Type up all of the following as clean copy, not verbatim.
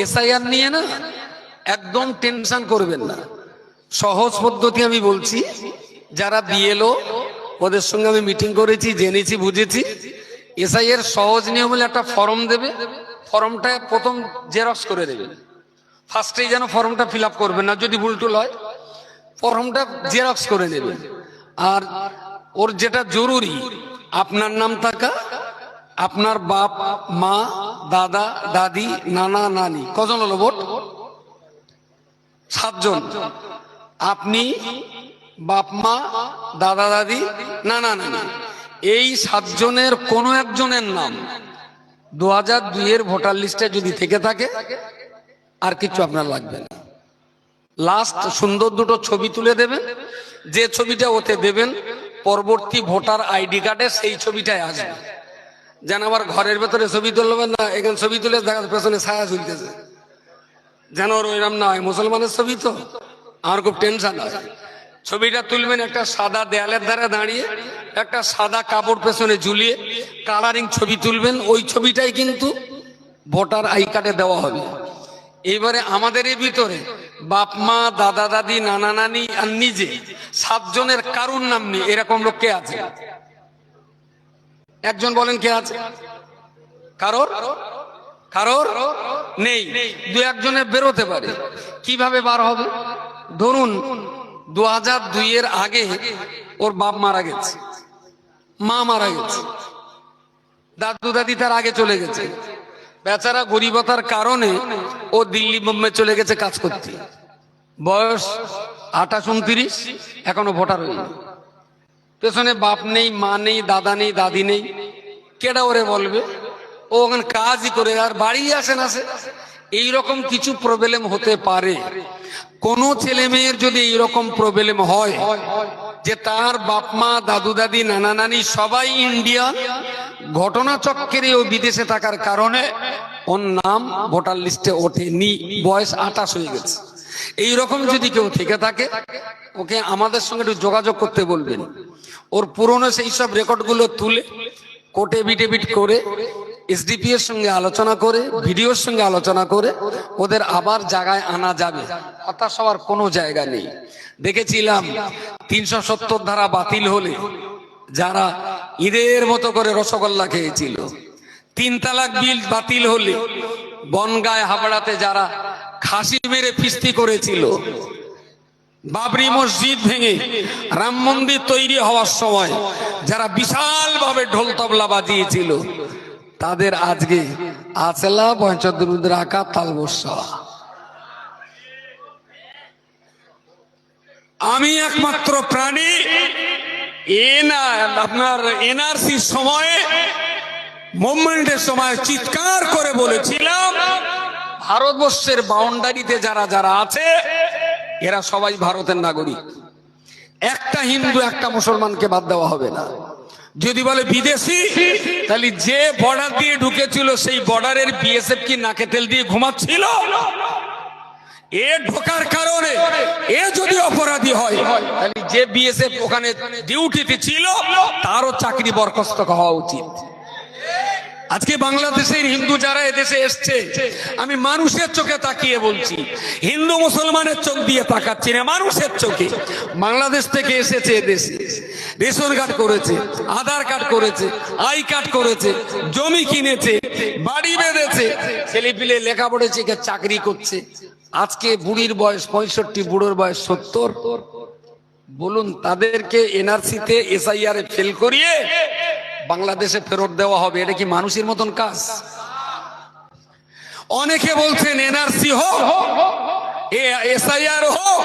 SIR নিয়ে না একদম টেনশন করবেন না। সহজ পদ্ধতি আমি বলছি, যারা বিএলও ওদের সঙ্গে আমি মিটিং করেছি, জেনেছি, বুঝেছি। এসআইআর সহজ নিয়ম হলে একটা ফর্ম দেবে, ফর্মটা প্রথম জেরক্স করে দেবেন। ফার্স্টেই যেন ফর্মটা ফিল আপ করবেন না, যদি ভুলটুল হয় ফর্মটা জেরক্স করে নেবেন। আর ওর যেটা জরুরি, আপনার নাম থাকা, আপনার বাপ মা, দাদা দাদি, নানা নানি, কজন হলো ভোট? 7 জন। আপনি, বাপ মা, দাদা দাদি, নানা নানি, এই 7 জনের কোনো একজনের নাম 2002 ভোটার লিস্টে যদি থেকে থাকে আর কিছু আপনার লাগবে না। লাস্ট সুন্দর দুটো ছবি তুলে দেবেন, যে ছবিটা ওতে দেবেন পরবর্তী ভোটার আইডি কার্ডে সেই ছবিটাই আসবে। যেন আবার ঘরের ভেতরে ছবি তুলবেন না, এখানে ছবি তুলে দেখা পেছনে ছায়া ঝুলতেছে, যেন ওর ওইরকম না হয়। মুসলমানের ছবি তো আমার খুব টেনশন আছে। ছবিটা তুলবেন একটা সাদা দেয়ালের ধারে দাঁড়িয়ে, একটা সাদা কাপড় পেছনে ঝুলিয়ে কালারিং ছবি তুলবেন। ওই ছবিটাই কিন্তু ভোটার আই কার্ডে দেওয়া হবে। এইবারে আমাদের এই ভিতরে বাপ মা, দাদা দাদি, নানা নানি আর নিজে 7 জনের কারুর নাম নেই, এরকম লোক কে আছে? একজন বলেন কে আছে? কারোর কারোর নেই। 2-1 বেরোতে পারে। কিভাবে বার হবে? ধরুন 2002 আগে ওর বাপ মারা গেছে, মা মারা গেছে, দাদু দাদি তার আগে চলে গেছে, বেচারা গরিবতার কারণে ও দিল্লি বোম্বে চলে গেছে কাজ করতে, বয়স 28-29, এখনো ভোটার হয়নি। পেছনে বাপ নেই, মা নেই, দাদা নেই, দাদি নেই, কেডা ওরে বলবে? ও ওখানে কাজই করে আর বাড়ি আসে না। এইরকম কিছু প্রবলেম হতে পারে। কোন ছেলে মেয়ের যদি এইরকম প্রবলেম হয় যে তার বাপ মা, দাদু দাদি, নানা নানি সবাই ইন্ডিয়ান, ঘটনাচক্রে ও বিদেশে থাকার কারণে ওর নাম ভোটার লিস্টে ওঠেনি, বয়স 28 হয়ে গেছে, এইরকম যদি কেউ থেকে থাকে ওকে আমাদের সঙ্গে একটু যোগাযোগ করতে বলবেন। ওর পুরনো সেই সব রেকর্ডগুলো তুলে কোর্টে এফিডেভিট করে, এসডিপি এর সঙ্গে আলোচনা করে, ভিডিওর সঙ্গে আলোচনা করে ওদের আবার জায়গায় আনা যাবে। হতাশ হওয়ার কোনো জায়গা নেই। দেখেছিলাম 370 ধারা বাতিল হলে যারা ঈদের মতো করে রসগোল্লা খেয়েছিল, 3 তালাক বিল বাতিল হলে বনগায় হাবড়াতে যারা খাসি মেরে ফিস্তি করেছিল, বাবরি মসজিদ ভেঙে রাম মন্দির তৈরি হওয়ার সময় যারা বিশাল ভাবে ঢোল তবলা বাজিয়েছিল, তাদের আজকে আচলা পঞ্চদুরুদের আঁকা তালবসা। আমি একমাত্র প্রাণী আপনার এনআরসির সময়ে, মুভমেন্টের সময় চিৎকার করে বলেছিলাম ভারতবর্ষের বাউন্ডারিতে যারা যারা আছে এরা সবাই ভারতের নাগরিক। একটা হিন্দু, একটা মুসলমানকে বাদ দেওয়া হবে না। যদি বলে বিদেশি, তাহলে যে বর্ডার দিয়ে ঢুকেছিল সেই বর্ডারের বিএসএফ কি নাকে তেল দিয়ে ঘুমাচ্ছিল? এ ঢোকার কারণে এ যদি অপরাধী হয়, তাহলে যে বিএসএফ ওখানে ডিউটিতে ছিল তারও চাকরি বরখাস্ত হওয়া উচিত। আজকে বাংলাদেশের হিন্দু যারা এদেশে এসছে, আমি মানুষের চোখে তাকিয়ে বলছি, হিন্দু মুসলমানের চোখ দিয়ে তাকাচ্ছি না, মানুষের চোখে। বাংলাদেশ থেকে এসেছে এদেশে, রেশন কার্ড করেছে, আধার কার্ড করেছে, আই কার্ড করেছে, জমি কিনেছে, বাড়ি বেঁধেছে, ছেলে পিলে লেখা পড়েছে, চাকরি করছে। আজকে বুড়ির বয়স 65, বুড়োর বয়স 70। বলুন তাদেরকে এনআরসিতে এসআইআর ফেল করিয়ে বাংলাদেশে ফেরত দেওয়া হবে? এটা কি মানুষের মতন কাজ? অনেকে বলছেন এনআরসি হোক, এসআইআর হোক।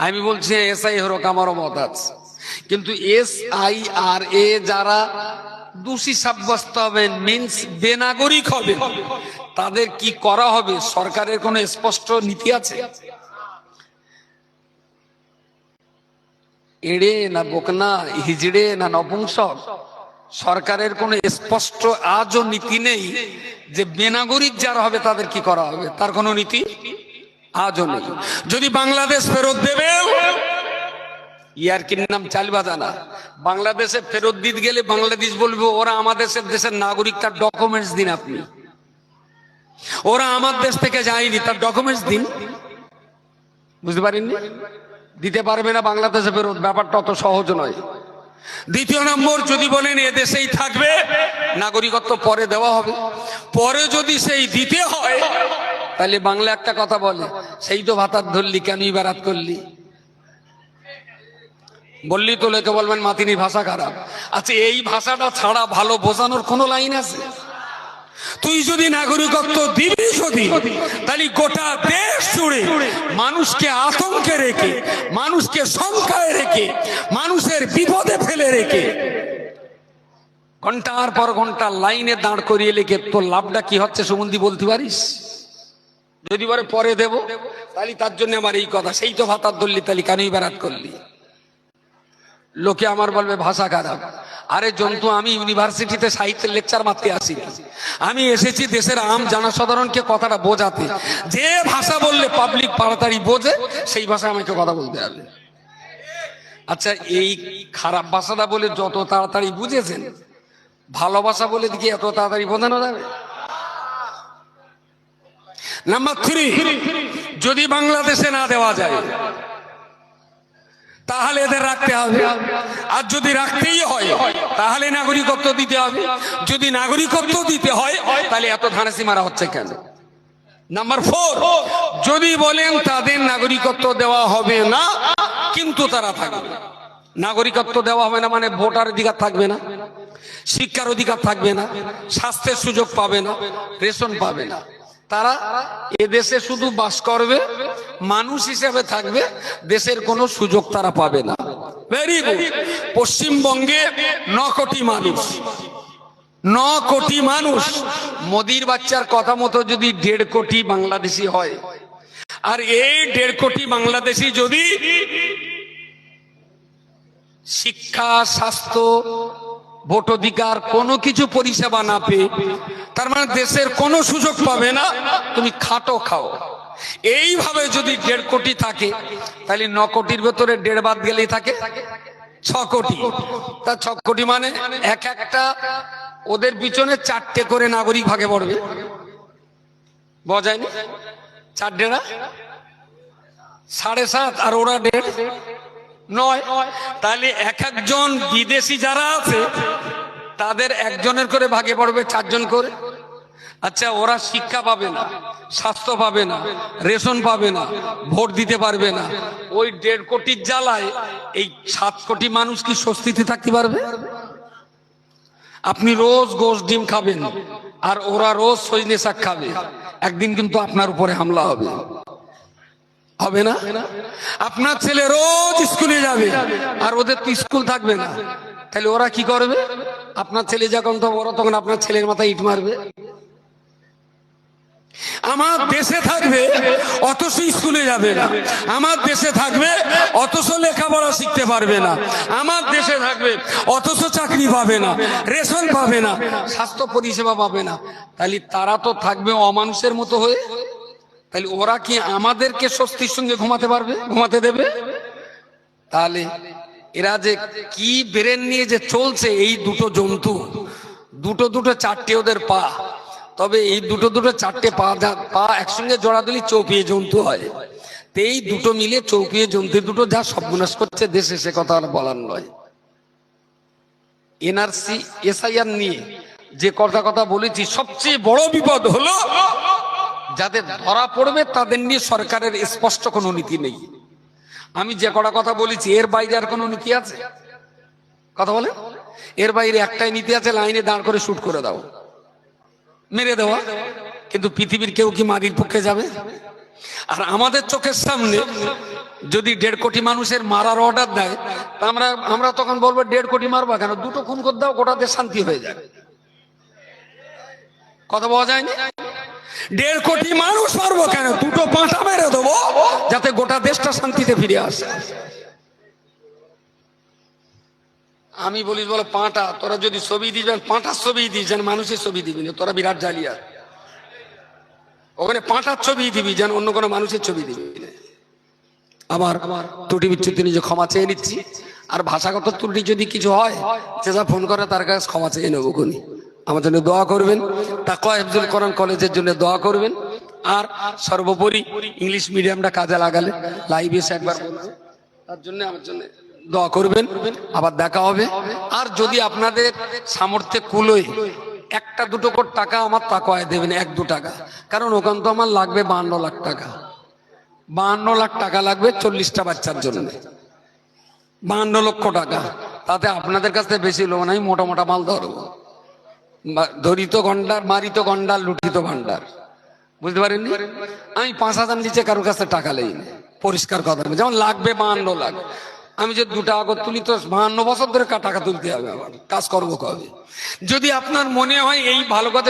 আমি বলছি এসআই হোক, আমারও মত আছে, কিন্তু এসআইআর এ যারা দোষী সাব্যস্ত হবেন, মিন্স বেনাগরিক হবে, তাদের কি করা হবে? সরকারের কোন স্পষ্ট নীতি আছে? এড়ে না বোকনা, হিজড়ে না নপুংসক, সরকারের কোন স্পষ্ট আজও নীতি নেই যে বেনাগরিক যারা হবে তাদের কি করা হবে, তার কোন নীতি আজও নেই। যদি বাংলাদেশ ফেরত দেবে, ইয়ার কি নাম চালবাজা না। বাংলাদেশে ফেরত দিতে গেলে বাংলাদেশ বলবে ওরা আমাদের দেশের নাগরিক, তার ডকুমেন্টস দিন আপনি। ওরা আমার দেশ থেকে যায়নি, তার ডকুমেন্টস দিন। বুঝতে পারেননি? দিতে পারবে না, বাংলাদেশে ফেরত। ব্যাপারটা অত সহজ নয়। দ্বিতীয় নম্বর, যদি বলেন এদেশেই থাকবে, নাগরিকত্ব পরে দেওয়া হবে। পরে যদি সেই দিতে হয়, তাহলে বাংলা একটা কথা বলে, সেই তো ভাতার ধরলি, কেনই বারাত করলি? বললি তো লোকে বলবেন মাতিনি ভাষা খারাপ। আচ্ছা, এই ভাষাটা ছাড়া ভালো বোঝানোর কোনো লাইন আছে? তুই যদি নাগরিকত্ব দিবি যদি, তাহলে গোটা দেশ জুড়ে মানুষকে আতঙ্কে রেখে, মানুষকে শঙ্কায় রেখে, মানুষের বিপদে ফেলে রেখে ঘন্টার পর ঘন্টা লাইনে দাঁড় করিয়ে লেখে, তোর লাভটা কি হচ্ছে সুমন্দি বলতে পারিস? যদি বলে পরে দেব, তাহলে তার জন্য আমার এই কথা, সেই তো ভাতার ধরলি, তাহলে কেনই বেড়াত করলি? লোকে আমার বলবে ভাষা খারাপ। আরে জন্তু, আমি ইউনিভার্সিটিতে সাহিত্যের লেকচার মারতে আসি, আমি এসেছি দেশের আম জনসাধারণকে কথাটা বোঝাতে। যে ভাষা বললে পাবলিক তাড়াতাড়ি বোঝে, সেই ভাষায় আমাকে কথা বলতে হবে। আচ্ছা, এই খারাপ ভাষাটা বলে যত তাড়াতাড়ি বুঝেছেন, ভালোবাসা বলে দিকে এত তাড়াতাড়ি বোঝানো যাবে? নাম্বার 3, যদি বাংলাদেশে না দেওয়া যায়, তাহলে এদের রাখতে হবে। আর যদি রাখতেই হয়, তাহলে নাগরিকত্ব দিতে হবে। যদি নাগরিকত্ব দিতে হয়, তাহলে এত ধানাসি মারা হচ্ছে কেন? নাম্বার 4, যদি বলেন তাদের নাগরিকত্ব দেওয়া হবে না, কিন্তু তারা থাকবে। নাগরিকত্ব দেওয়া হবে না মানে ভোটার অধিকার থাকবে না, শিক্ষার অধিকার থাকবে না, স্বাস্থ্যের সুযোগ পাবে না, রেশন পাবে না। তারা এদেশে শুধু বাস করবে, মানুষ হিসেবে থাকবে, দেশের কোনো সুযোগ তারা পাবে না। Very good. পশ্চিমবঙ্গে 9 কোটি মানুষ, 9 কোটি মানুষ। মোদির বাচ্চার কথা মতো যদি 1.5 কোটি বাংলাদেশি হয়, আর এই 1.5 কোটি বাংলাদেশি যদি শিক্ষা, স্বাস্থ্য, ভোটাধিকার কোনো কিছু পরিষেবা না পেয়ে, তার মানে দেশের কোনো সুযোগ পাবে না, তুমি খাটো খাও। এইভাবে যদি 1.5 কোটি থাকে, তাহলে 9 কোটির ভেতরে 1.5 বাদ গেলেই থাকে 6 কোটি। তা 6 কোটি মানে এক একটা ওদের পিছনে 4টে করে নাগরিক ভাগে পড়বে। বোঝায়নি? 4 ডেরা 7.5, আর ওরা 1.5, 9। তাহলে এক একজন বিদেশি যারা আছে, তাদের একজনের করে ভাগে পড়বে 4 জন করে। আচ্ছা, ওরা শিক্ষা পাবে না, স্বাস্থ্য পাবে না, রেশন পাবে না, ভোট দিতে পারবে না। ওই 1.5 কোটির জ্বালায় এই 7 কোটি মানুষ কি স্বস্তিতে থাকতে পারবে? আপনি রোজ গোশ ডিম খাবেন, আর ওরা রোজ সজনে শাক খাবে, একদিন কিন্তু আপনার উপরে হামলা হবে। হবে না? আপনার ছেলে রোজ স্কুলে যাবে, আর ওদের তো স্কুল থাকবে না, তাহলে ওরা কি করবে? আপনার ছেলে যখন তো বড়, তখন আপনার ছেলের মাথায় ইট মারবে। আমার দেশে থাকবে অথচ স্কুলে যাবে না, আমার দেশে থাকবে অথচ লেখাপড়া শিখতে পারবে না, আমার দেশে থাকবে অথচ চাকরি পাবে না, রেশন পাবে না, স্বাস্থ্য পরিষেবা পাবে না। তাহলে তারা তো থাকবে অমানুষের মতো হয়ে। তাহলে ওরা কি আমাদেরকে স্বস্তির সঙ্গে ঘুমাতে পারবে, ঘুমাতে দেবে? তাহলে এরা যে কি ব্রেন নিয়ে যে চলছে, এই দুটো জন্তু, দুটো 4টে ওদের পা, তবে এই দুটো 4টে পা একসঙ্গে জোড়া দিলে চৌপিয়ে জন্তু হয়। তো এই দুটো মিলে চৌপিয়ে জন্তু দুটো যা সর্বনাশ করছে দেশে, সে কথা আর বলার নয়। এনআরসি, এসআইআর নিয়ে যে কথা বলেছি, সবচেয়ে বড় বিপদ হলো যাদের ধরা পড়বে তাদের নিয়ে সরকারের স্পষ্ট কোনো নীতি নেই। আমি যে কথা বলেছি, এর বাইরে আর কোনো নীতি আছে? কথা বলে, এর বাইরে একটাই নীতি আছে, লাইনে দাঁড় করে শুট করে দাও, মেরে দেওয়া। কিন্তু পৃথিবীর কেউ কি মারির পক্ষে যাবে? আর আমাদের চোখের সামনে যদি 1.5 কোটি মানুষের মারার অর্ডার দেয়, তা আমরা তখন বলবো 1.5 কোটি মারবা কেন, 2টো খুন করে দাও, গোটা দেশ শান্তি হয়ে যায়। কথা বলা যায়নি? 1.5 কোটি মানুষ মারবো কেন, 2টো পাঁটা মেরে দেবো, যাতে গোটা দেশটা শান্তিতে ফিরে আসে। আমি বলি, বলো পাঁটা, তোরা যদি ছবি দিবেন, পাঁটার ছবি দিস, যেন মানুষের ছবি দিবি না, তোরা বিরাট জালিয়াত। ওখানে পাঁটার ছবি দিবি, যেন অন্য কোনো মানুষের ছবি দিবি না। আমার ত্রুটি বিচ্যুতি নিজে ক্ষমা চেয়ে নিচ্ছি। আর ভাষাগত ত্রুটি যদি কিছু হয়, যে যা ফোন করে তার কাছে ক্ষমা চেয়ে নেবো খুনি। আমার জন্য দোয়া করবেন। তাকওয়া হিফজুল কোরআন কলেজের জন্য দোয়া করবেন। আর সর্বোপরি ইংলিশ মিডিয়ামটা কাজে লাগালে লাইভ এসে একবার বলবো, তার জন্য আমার জন্য দোয়া করবেন। আবার দেখা হবে। আর যদি আপনাদের সামর্থ্যে কুলোয় একটা দুটো কোটি টাকা আমার তাকওয়ায় দেবেন, 1-2 টাকা, কারণ ওখান তো আমার লাগবে 52 লাখ টাকা। 52 লাখ টাকা লাগবে 40টা বাচ্চার জন্য, 52 লক্ষ টাকা। তাতে আপনাদের কাছ থেকে বেশি লোক নাই, মোটা মোটা মাল ধরবো। ধরিত গন্ডার, মারিত গন্ডার, লুঠিত ভান্ডার, বুঝতে পারেননি? আমি 5,000 নিচে কারোর কাছে টাকা লেইনি, পরিষ্কার কথা। যেমন লাগবে 52 লাখ, আমি যে 2 টাকা তুলি তো 52 বছর ধরে টাকা তুলতে হবে, আমার কাজ করবো কবে? যদি আপনার মনে হয় এই ভালো কথা